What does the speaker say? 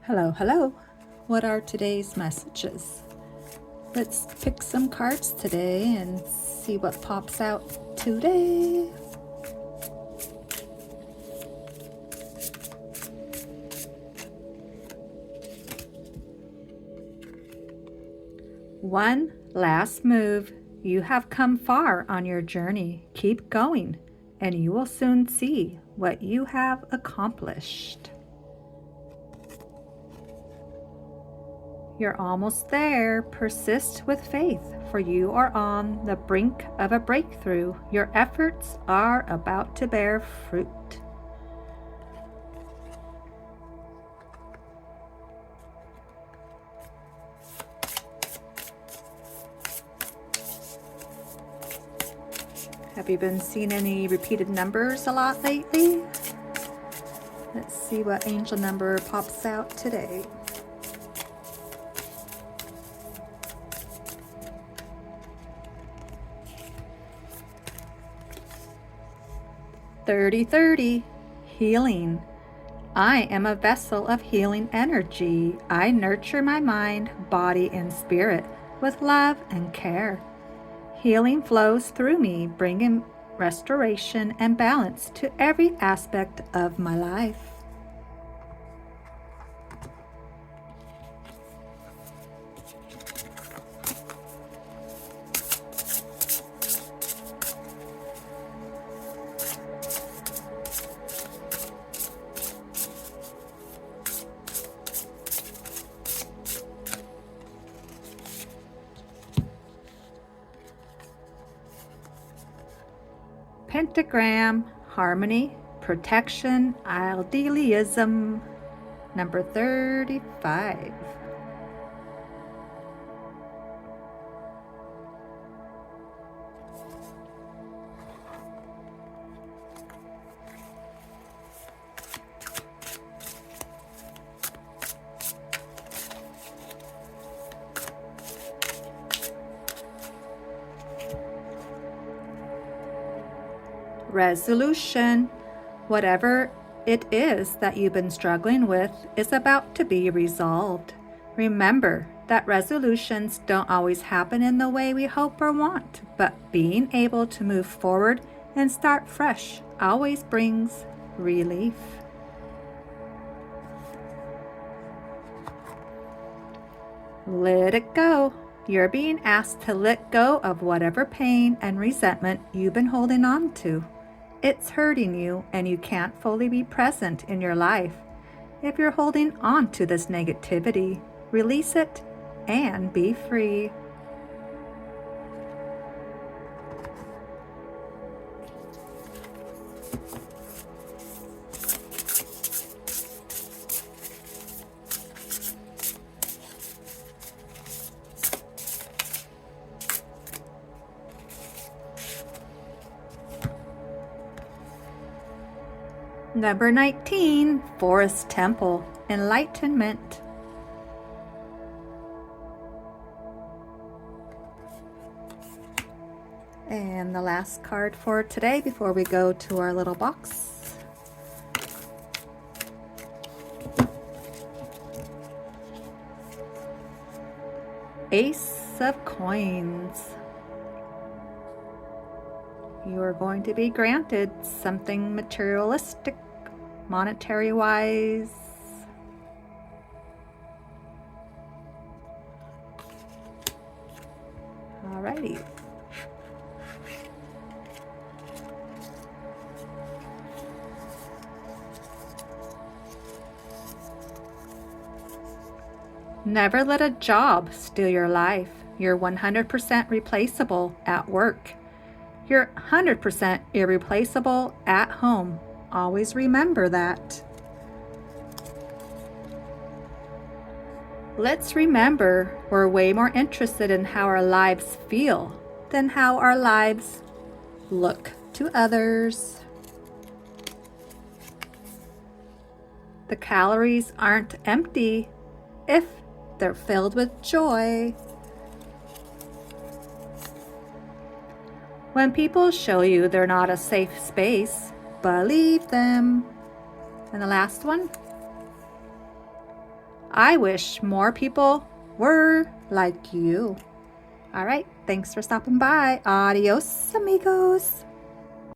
Hello, hello. What are today's messages? Let's pick some cards today and see what pops out today. One last move. You have come far on your journey. Keep going, and you will soon see what you have accomplished. You're almost there. Persist with faith, for you are on the brink of a breakthrough. Your efforts are about to bear fruit. Have you been seeing any repeated numbers a lot lately? Let's see what angel number pops out today. 3030, healing. I am a vessel of healing energy. I nurture my mind, body, and spirit with love and care. Healing flows through me, bringing restoration and balance to every aspect of my life. Pentagram, harmony, protection, idealism, number 35. Resolution. Whatever it is that you've been struggling with is about to be resolved. Remember that resolutions don't always happen in the way we hope or want, but being able to move forward and start fresh always brings relief. Let it go. You're being asked to let go of whatever pain and resentment you've been holding on to. It's hurting you, and you can't fully be present in your life. If you're holding on to this negativity, release it and be free. Number 19, Forest Temple, Enlightenment. And the last card for today before we go to our little box. Ace of Coins. You are going to be granted something materialistic, monetary-wise. Alrighty. Never let a job steal your life. You're 100% replaceable at work. You're 100% irreplaceable at home. Always remember that. Let's remember we're way more interested in how our lives feel than how our lives look to others. The calories aren't empty if they're filled with joy. When people show you they're not a safe space, believe them. And the last one, I wish more people were like you. All right, thanks for stopping by. Adios, amigos.